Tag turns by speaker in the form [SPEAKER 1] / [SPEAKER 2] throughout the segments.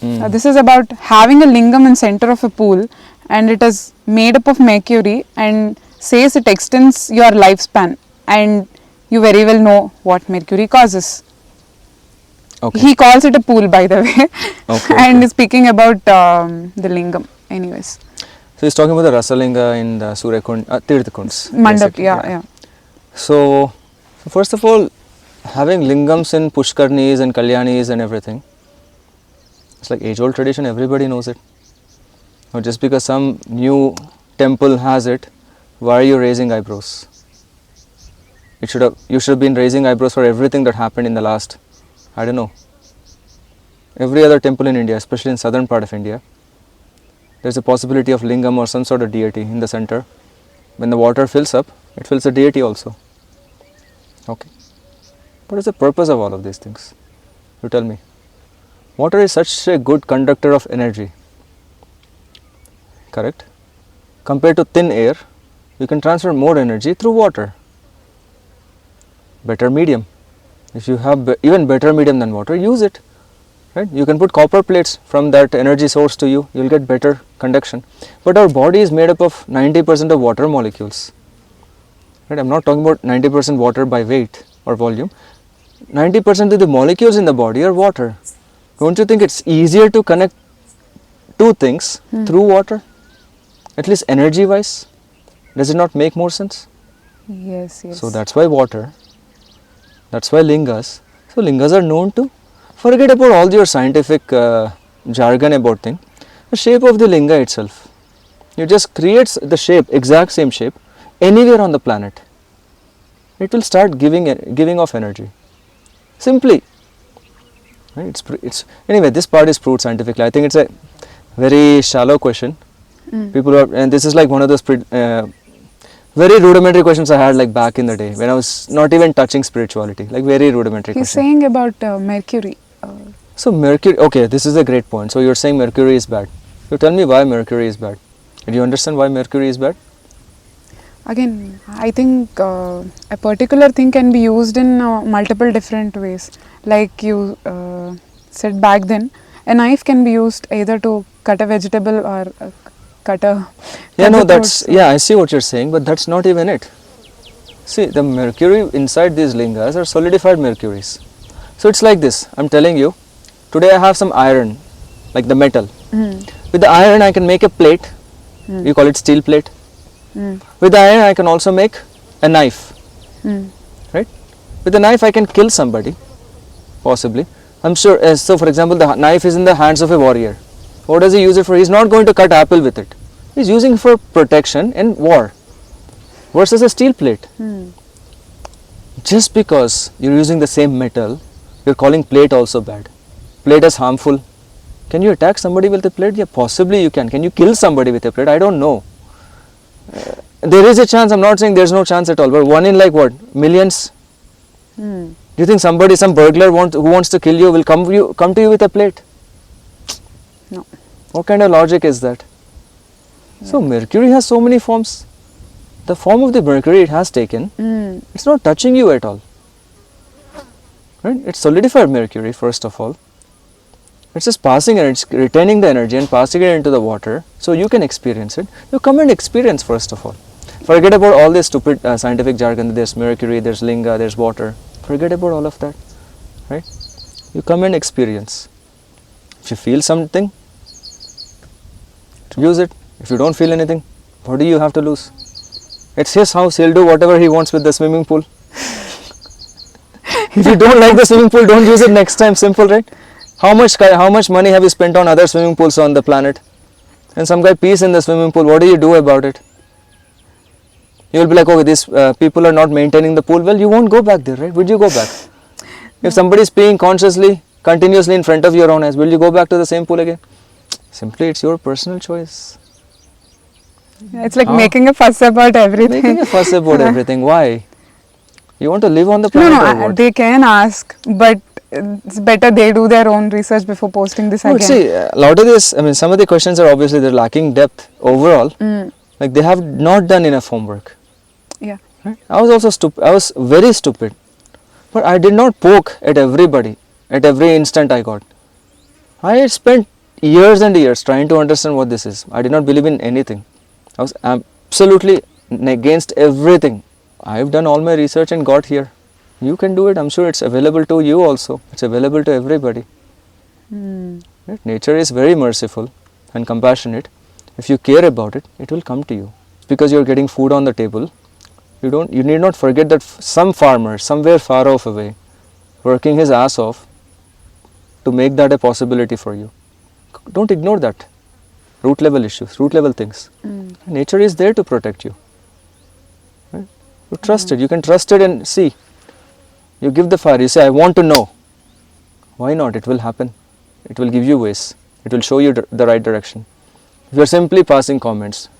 [SPEAKER 1] This is about having a lingam in center of a pool, and it is made up of mercury, and says it extends your lifespan, and you very well know what mercury causes.
[SPEAKER 2] Okay.
[SPEAKER 1] He calls it a pool, by the way,
[SPEAKER 2] Okay,
[SPEAKER 1] and
[SPEAKER 2] okay.
[SPEAKER 1] is speaking about the lingam. Anyways,
[SPEAKER 2] So he's talking about the Rasalinga in the Suryakund, Tirthakunds.
[SPEAKER 1] mandap,
[SPEAKER 2] basically,
[SPEAKER 1] yeah.
[SPEAKER 2] So first of all, having lingams in Pushkarnis and Kalyanis and everything, it's like age-old tradition, everybody knows it. Or just because some new temple has it, why are you raising eyebrows? You should have been raising eyebrows for everything that happened in the last, I don't know, every other temple in India, especially in southern part of India. There's a possibility of lingam or some sort of deity in the center. When the water fills up, it fills the deity also. Okay. What is the purpose of all of these things? You tell me. Water is such a good conductor of energy. Correct? Compared to thin air, you can transfer more energy through water. Better medium. If you have even better medium than water, use it. Right? You can put copper plates from that energy source to you, you will get better conduction. But our body is made up of 90% of water molecules. Right? I am not talking about 90% water by weight or volume. 90% of the molecules in the body are water. Don't you think it's easier to connect two things through water? At least energy wise. Does it not make more sense?
[SPEAKER 1] Yes.
[SPEAKER 2] So that's why water, that's why lingas. So lingas are known to, forget about all your scientific jargon about thing. The shape of the linga itself. You just creates the shape, exact same shape, anywhere on the planet. It will start giving off energy. Simply. Right? Anyway, this part is proved scientifically. I think it's a very shallow question. People are, and this is like one of those very rudimentary questions I had like back in the day when I was not even touching spirituality, like very rudimentary
[SPEAKER 1] He's
[SPEAKER 2] question.
[SPEAKER 1] saying about mercury.
[SPEAKER 2] So Mercury, okay, this is a great point. So you're saying Mercury is bad. So tell me why Mercury is bad. Do you understand why Mercury is bad?
[SPEAKER 1] Again, I think a particular thing can be used in multiple different ways. Like you said back then, a knife can be used either to cut a vegetable or cut a.
[SPEAKER 2] Yeah,
[SPEAKER 1] cut
[SPEAKER 2] no,
[SPEAKER 1] the
[SPEAKER 2] that's,
[SPEAKER 1] fruits.
[SPEAKER 2] yeah, I see what you're saying, but that's not even it. See, the mercury inside these lingas are solidified mercuries. So it's like this, I'm telling you, today I have some iron, like the metal. With the iron I can make a plate, you call it steel plate. With the iron I can also make a knife, right? With the knife I can kill somebody, possibly. I'm sure, so for example the knife is in the hands of a warrior. What does he use it for? He's not going to cut apple with it. He's using it for protection in war versus a steel plate. Just because you're using the same metal, you're calling plate also bad. Plate is harmful. Can you attack somebody with a plate? Yeah, possibly you can. Can you kill somebody with a plate? I don't know. There is a chance, I'm not saying there's no chance at all, but one in like what? Millions? Do you think somebody, some burglar who wants to kill you will come to you with a plate?
[SPEAKER 1] No.
[SPEAKER 2] What kind of logic is that? So mercury has so many forms. The form of the mercury it has taken, it's not touching you at all. Right? It's solidified mercury first of all. It's just passing it, it's retaining the energy and passing it into the water so you can experience it. You come and experience first of all. Forget about all this stupid scientific jargon. There's mercury, there's linga, there's water. Forget about all of that. Right? You come and experience. If you feel something, use it. If you don't feel anything, what do you have to lose? It's his house, he'll do whatever he wants with the swimming pool. If you don't like the swimming pool, don't use it next time. Simple, right? How much money have you spent on other swimming pools on the planet? And some guy pees in the swimming pool, what do you do about it? You will be like, okay, these people are not maintaining the pool. Well, you won't go back there, right? Would you go back? If somebody is peeing consciously, continuously in front of your own eyes, will you go back to the same pool again? Simply, it's your personal choice.
[SPEAKER 1] It's like making a fuss about everything.
[SPEAKER 2] Making a fuss about everything. Why? You want to live on the planet or what?
[SPEAKER 1] They can ask, but it's better they do their own research before posting this again.
[SPEAKER 2] See, a lot of this, I mean, some of the questions are obviously they're lacking depth overall. Like they have not done enough homework.
[SPEAKER 1] Yeah.
[SPEAKER 2] Right? I was also stupid. I was very stupid. But I did not poke at everybody at every instant I got. I spent years and years trying to understand what this is. I did not believe in anything. I was absolutely against everything. I've done all my research and got here. You can do it. I'm sure it's available to you also. It's available to everybody. Right? Nature is very merciful and compassionate. If you care about it, it will come to you. Because you're getting food on the table, you need not forget that some farmer somewhere far off away working his ass off to make that a possibility for you. Don't ignore that. Root level issues, root level things. Nature is there to protect you. Right? You trust it. You can trust it and see. You give the fire. You say, I want to know. Why not? It will happen. It will give you ways. It will show you the right direction. If you are simply passing comments,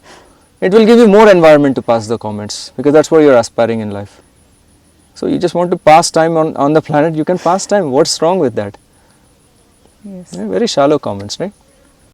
[SPEAKER 2] it will give you more environment to pass the comments, because that's what you are aspiring in life. So you just want to pass time on the planet, you can pass time. What's wrong with that?
[SPEAKER 1] Yes.
[SPEAKER 2] Yeah, very shallow comments, right?